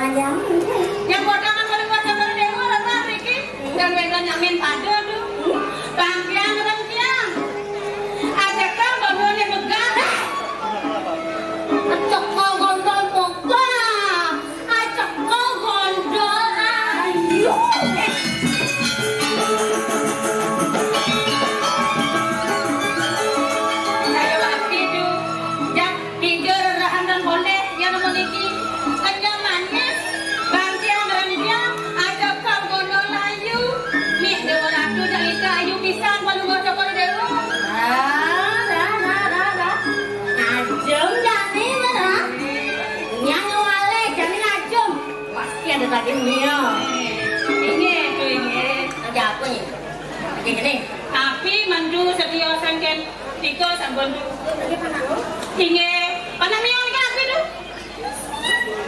ayam. Yang bodohan paling bodoh dari dewa rata Riki. Dan wedan nyamin pada tuh. Bangkian rengkian. Ajak kau bangunnya megah. Ajak kau gondol pokok. Ajak kau gondol ayo. Saya waktu itu jak tidur rahan dan boleh yang memiliki kenyang manis. Bangkian rengkian. Ajak kau gondol ayu. Nih dewa ratu dari kayu pisang paling bodoh pada dewa. Ajum jadi mana? Yang wale jamin ajum. Pasti ada dagingnya. Ini. Ada apa nih? Begini. Tapi mandu setia sangken tiga sambandu. Ini panah miang kan aku tu.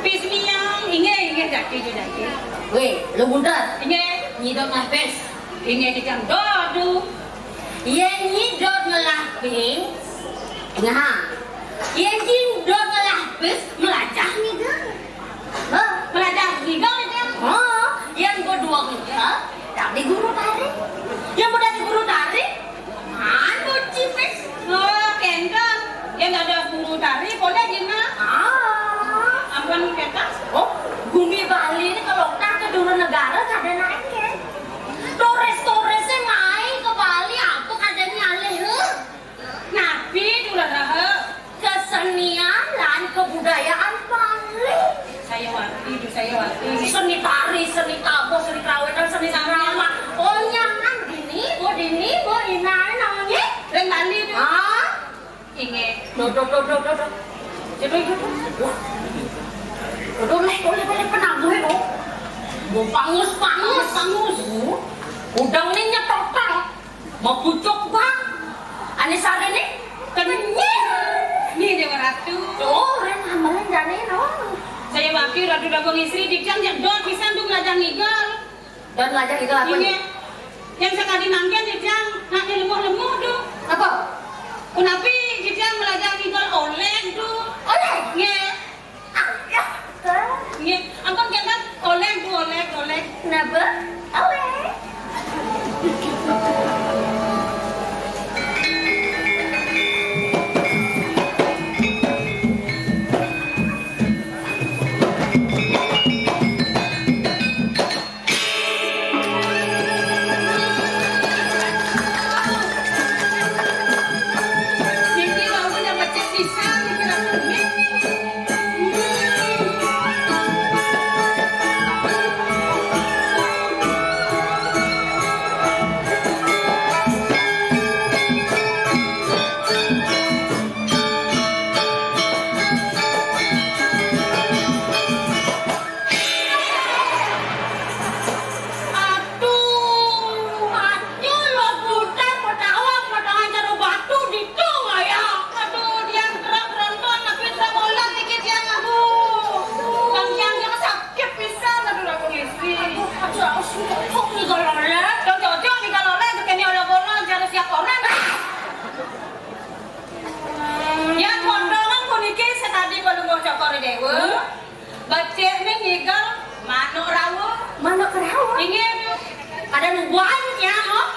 Pis miang ini jadi tu jadi. Weh, lu buntar. Ini Nyidot ngapes. ini dikang dodu. Yang nyidot ngelapis. Nah, yang nyidot ngelapis melacak ngidot. Pelajar gigal itu. Oh, yang kedua kita dari guru tari. Yang udah di guru tari, anu cipes. Oh, kendang. Yang ada guru tari boleh gimana? Ampun kata. Oh, Bumi Bali ini kalau tak ke dulu negara kada naiknya. Torres-torresnya main ke Bali, apa kada nyaleh? Nabi dulu dah. Kesenian dan kebudayaan Bali. Saya waktu. Seni tari, seni tabuh, seni kawetan, seni drama. Oh, nyangan dini, bo inai namanya. Dan Bali tu. Ingat. Dodok. Boleh penangguh itu. Mau pangus. Udang ini nyetotal. Mau pucuk bang. Anisari ini kenyir. Ni dewa ratu. Oh, ren amalan jane no. Saya wakil ratu dagang istri dikang yang dor pisan tu belajar ngigal. Dan belajar itu apa? Ini yang sekali nanggen dikang nak lemah tu. Apa? Kenapa dikang belajar ngigal oleh tu? Oleh. Nge. Ya. Nge. Ampun kata oleh tu oleh. Kenapa? Oleh. Jadi mau dapat cek pisang dikira ni. Aduh lo putar podahan jaro batu dikong ayah. Aduh, dia gerak ronton tapi tak bola dikit yang aduh. Bang yang sakit pisang aduh dagang istri. Aduh, kok nih kalau lek? Cocok ni kalau lain tu kena olah-olah jangan siap orang. Yang kondangan pun iki setadi kalau mau cakap dewa. Bacek ni ngigal manuk rawu. Mana kerawa? Ingin Ada nungguan ya, oh?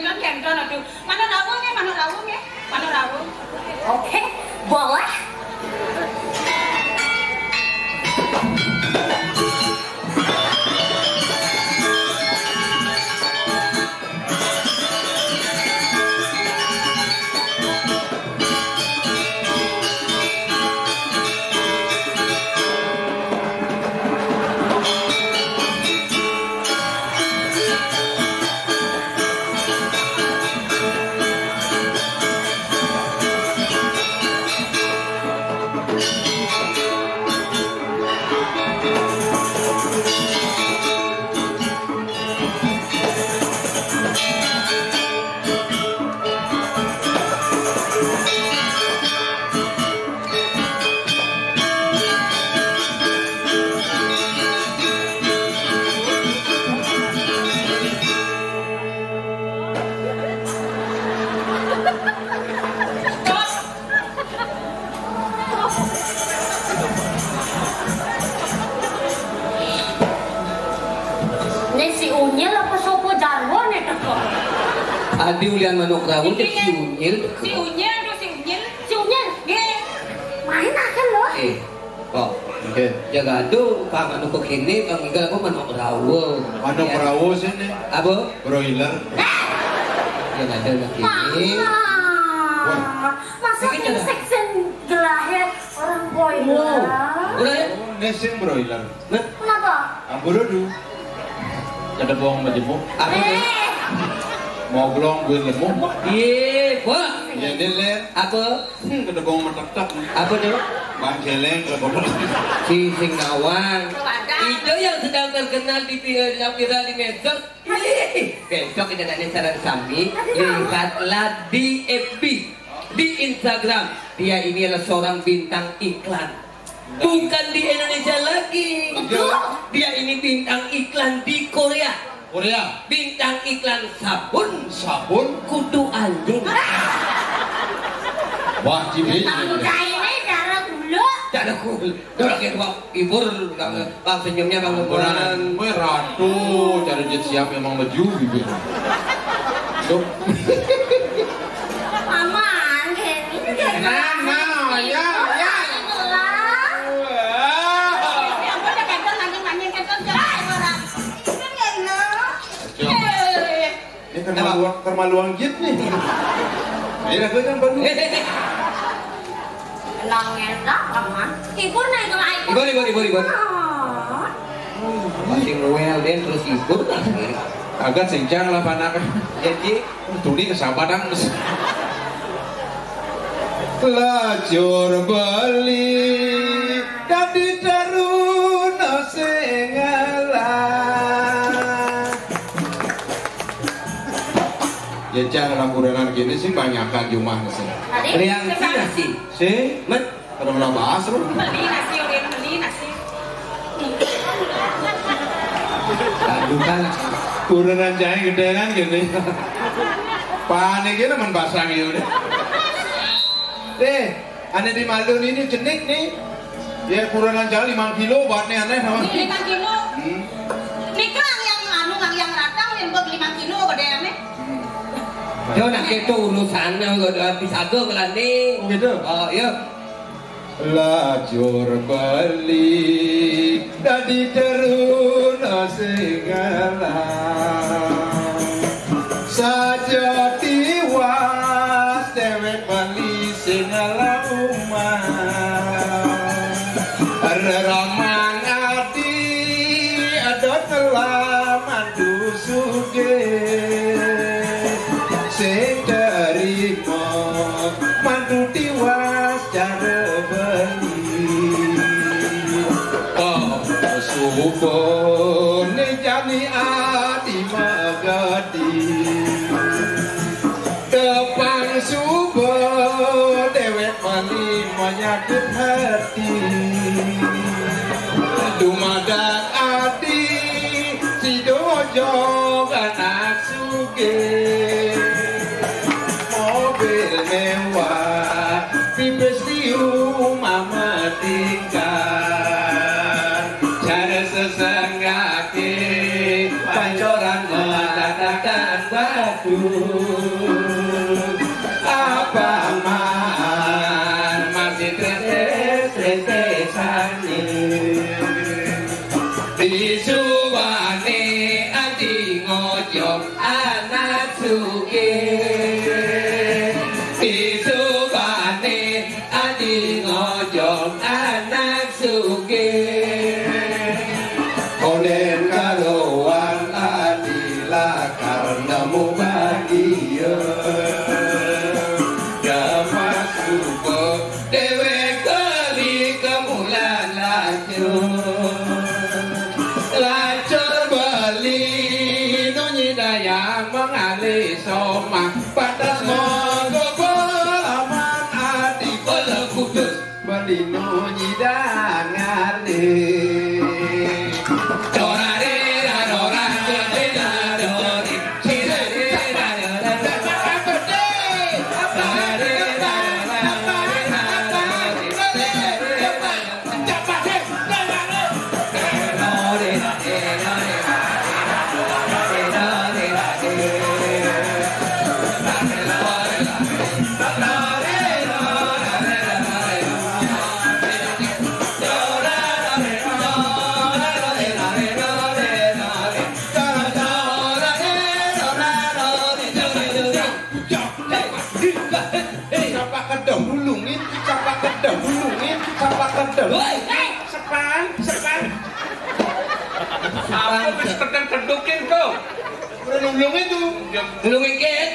kan kendon aduh. Manuk rawu ni. Manuk rawu. Oke, boleh. Ini si Unyil apa sopo jarwo nih teko? Adi ulian manuk rawon si Unyil. Si Unyil tuh si Unyil. Si Unyil? Main akan loh. Oh, jaga tuh pak manuk kini, bang Igal aku manuk rawon. Manuk rawon sini. Apa? Broiler. Jaga ada lagi. Masa seksen gelahnya orang broiler? Udah ya? Nesing broiler. Kenapa? Amburudu. Ada bohong majemuk. Apa tuh? Mau gelong gue lemuk. Iya, gua. Ya dile. Apa? Ada bohong metak-tak. Apa tuh? Bang Celeng ke bohong. Si Singawang. Itu yang sedang terkenal di viral di medsos. Besok kita ada saran kami. Lihatlah di FB, di Instagram. Dia ini adalah seorang bintang iklan. Bukan di Indonesia lagi. Dia ini bintang iklan di Korea. Korea. Bintang iklan sabun. Sabun. Kutu anjing. Wah, cibi. Ini darah dulu. Tidak cool. Udah kayak ibur, bang senyumnya bang lebaran. Gue ratu, cari jet siap memang baju bibir. Tuh. Mama, ini dia. Nah, ya. Yang udah kacau nangis kacau cerai orang. Ini kemaluan git nih. Ini gue kan baru. Enak aman. Ibur naik ke lain. Ibur. Masih ngewel deh terus ibur. Agak sencang lah panak. Jadi tuli kesabaran. Lajur beli dadi taruna singalah. Ya jangan lampuran gini sih banyakan jumlah sih. yang nasi. Sih, Mat, pada mana bahas lu? Beli nasi, udah beli nasi. aduh kan. Kurenan jahe gede kan gini. Panik ini men basang ya udah. Deh, aneh di Maldun ini jenik nih. Ya kurenan jahe 5 kilo buatnya aneh sama. 5 kilo. Nikah yang ratang yang buat 5 kilo gede aneh. Yo nak itu urusannya udah bisa go kelani. Gitu. Oh iya. Lajur beli dadi teruna segala saja tiwas dewek beli segala umah reramang ati ada telah mandu suge sing terima mandu tiwas cara subon jani ati magati depan subon dewek mali menyakit hati dumadak ati si dojo anak suge mobil mewah pipes di rumah metinggal cara sesenggaki pancoran mengatakan batu apa man masih tres-tresan disuwane adi ngojok anak suge disuwane adi ngojok anak suge Oden kaluan adilah karena mu bahagia Dapat suko dewe kali kemulan lacur beli nunyi dayang mengalih somah patas mogo belaman adi bela kudus beli nunyi dangali tuh. Udah nulung itu. Nulung iket.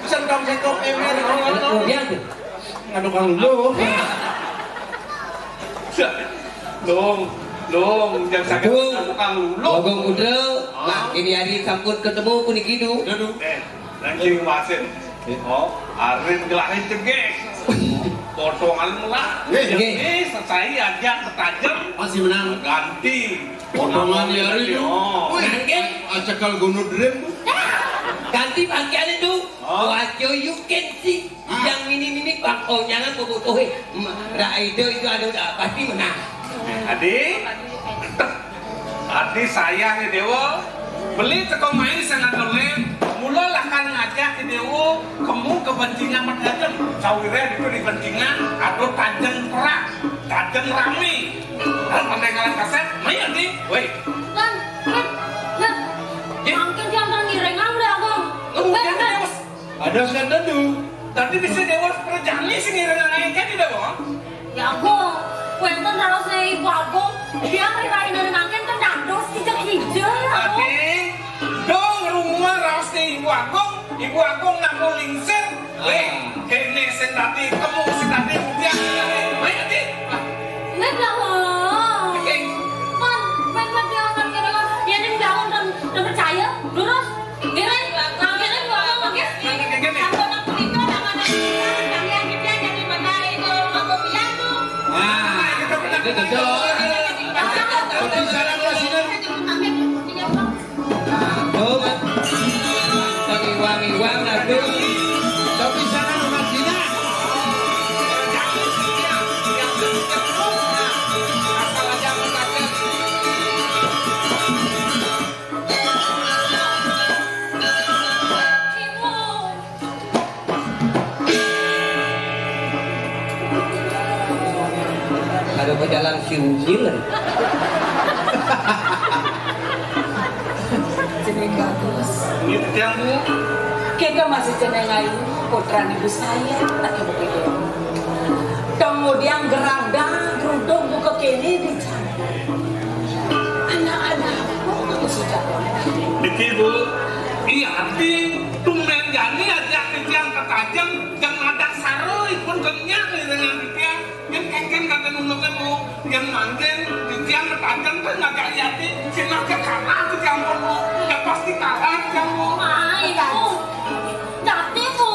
Sentong cekop emer. Dia tuh. Anu kang lulung. Long, jangan sakit tukang lulung. Gogong udel. Nah, ini hari sampun ketemu kuning hidu. Langsung wasit. Oh, arin gelahin cegek. Potongan melah. Ini selesai aja ketajam. Masih menang. Ganti. Potongan ya hari itu. Nangkep. Acakal gunung drem. Ganti pakaian itu. Wajo you can see. Yang mini bang oh jangan bobotohe. Raido itu ada udah pasti menang. Adi saya nih Dewo beli teko main sangat dolem mula lah kan ngajak ke Dewo kamu kepentingan bertajam sawirnya itu di pentingan atau tajam perak tajam rame dan pendengaran kaset main nih woi Kan, mungkin dia akan ngiring udah aku. Ada sedan tuh. tadi bisa Dewo perjani sih ngiring kan tidak bohong Ya aku, kuenten harus nih ibu aku. Dia ngirain dari nangken kan dandos tidak hijau ya aku. Adi, dong rumah raus nih ibu agung namun lingsir. Weh, kene sendati kamu sendati ujian. Main Adi. Nggak bohong. Kan, dia akan kira dia ini bangun dan percaya. Lurus, ngiring, nangkennya ngomong nangken. Itu cocok. Tapi sana kelasinan. Tuh, Mas. Tadi wangi-wangi lagi. Tapi sana kelasinan. Ada pejalan si Ucil. Jeneng bagus. Yang bu, Kita masih jenengai putra ibu saya, tak ibu itu. Kemudian geruduk buka kini dicampur. Anak-anak aku sudah Diki bu, iya Adi, tumben jani aja kejang ketajam, jangan ada saroi pun kenyang dengan dia. Yang kengken kata nunuknya bu, yang manjen, kejang ketajam kan agak liati, sinak ke kalah ke campur bu, ya pasti kalah kamu. Ibu, tapi bu,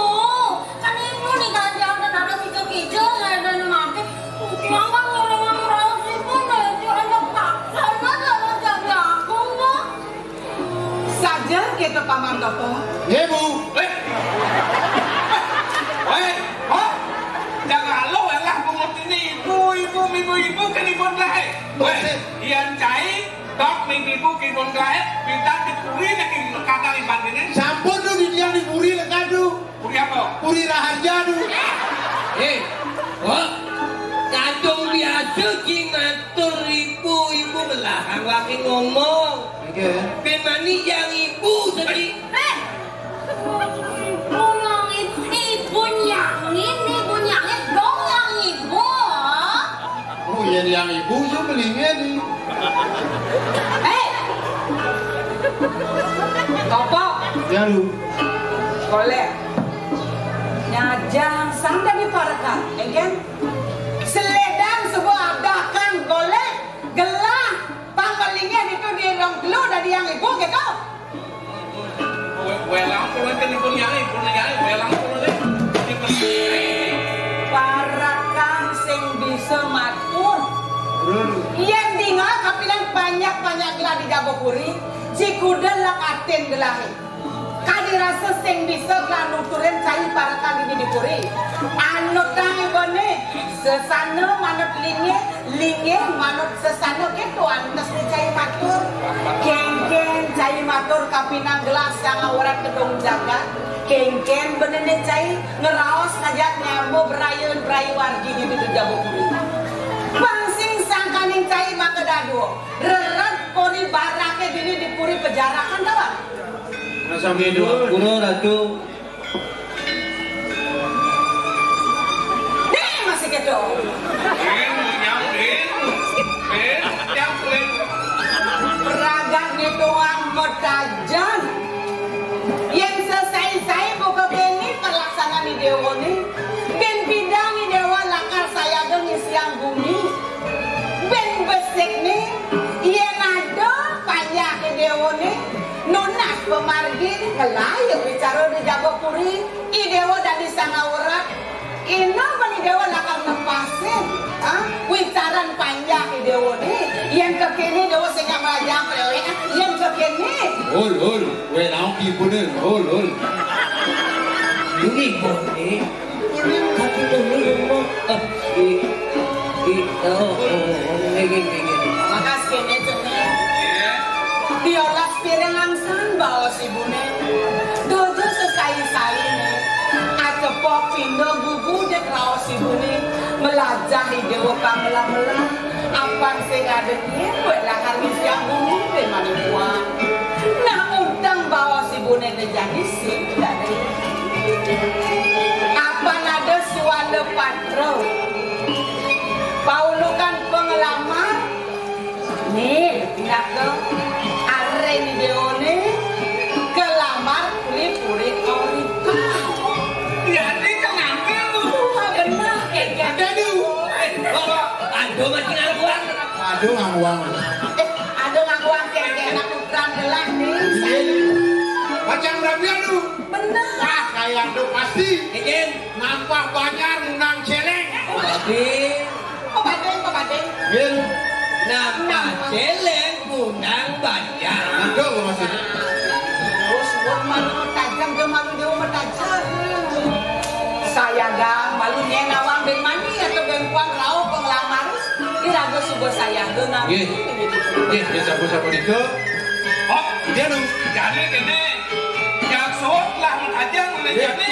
kan ibu nih kan jangan ada hijau-hijau nggak ada nangken. Mama ngurang raus ibu nih, dia anak paksa nggak jaga aku nggak. saja kita paman toko. Ya bu. Oh, jangan lo lah pungut ini, ibu kan ibu lain. Ian cai, dok ibu kibun lain, minta dipuri lagi kakak ibadahnya. Sampun tuh di dia dipuri lekadu. Puri apa? Puri raharja tuh. Kadung biasa matur ibu belakang lagi ngomong. Bemani yang ibu tadi. Ibu nyangin dong yang ibu. Oh iya yang ibu tuh belinya nih. Toko, Ya lu. boleh. Nyajang sang dari parakan, kan? Seledang sebuah adakan boleh. Gelah pangkalingnya itu di rong gelu dari yang ibu gitu. Welang pula kan ibu nyai, welang pula deh. Parakan sing bisa matur. Yang tinggal kapilan banyak gelah di Jabopuri. Cikuda lakatin gelahi. Kadi rasa sing bisa gelah nuturin cai parakan ini di puri. Anut tangi bone. Sesana manut linge manut sesana gitu antas di cai matur. Kengken cai matur kapinang gelas yang awrat kedong jagat. Kengken benene cai ngeraos ngajak nyambo berayu wargi di Jabopuri. Pangsing sangkaning cai maka dadu. Reret kori barake dini di puri pejarakan tawa. Rasa medul. Kuno ratu. Nih masih gitu. Ini pemargi kelayu bicara di Jagopuri idewa dari Sangawurat ina mani dewa lakar nempasin wicaran panjang idewa ni yang kekini dewa sehingga melajang prewe yang kekini Hul, we naon kipuneun, hul. Ini boleh. Kaki dulu mau. makas kene cene diolas piringan san bawa si bune dojo sekali-sali nih atepok pindo gugu dek raos si bune melajahi dewa kamela-mela apang sing ada tipe lakar siang bumi de manipua nah undang bawa si bune de jadi sih dari apa nada suara patro paulukan pengalaman nih pindah ke are ni deone kelamar puri-puri orika Jadi kenapa lu? benar kayak Aduh masih ngaruan. Aduh ngawang. ada ngakuan kayak enak ukuran gelang nih Macam berapa lu? benar Wah, kayak lu pasti. Izin. Nampak banyak menang celeng. Tapi pebadeng Bil, nampak celeng undang banyak. aduh lu masih. terus buat malu tajam ke malu dewa tajam saya gang malu nawang ben mani atau ben kuang rau penglamar irago subuh saya dengan Bisa itu. Oh, Dia lu. jadi gini, yang suut lah aja jadi.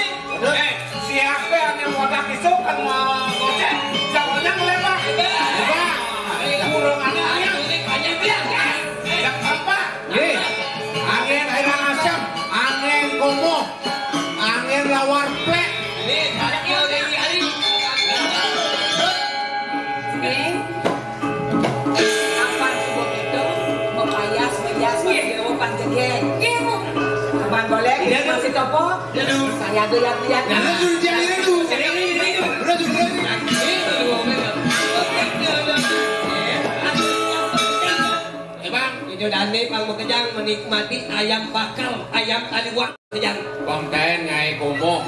Siapa yang mau tak kisah kan mau gocek, jalannya melebar. Kurang anaknya, banyak dia. Yang apa? Angin air asam, angin komo, angin lawar plek. Ini banyak yang dari hari. apa subuh itu mempayas dewa panjegen abang boleh masih topo saya lihat Itu Dani pang bekejang menikmati ayam bakar, ayam taliwang kejang. Konten ngai komo,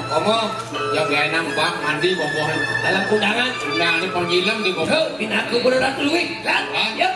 yang gak enam bang mandi komo. Dalam undangan, Nah ini panggilan di komo. tuh, binaku berat luwih, kan? Yuk.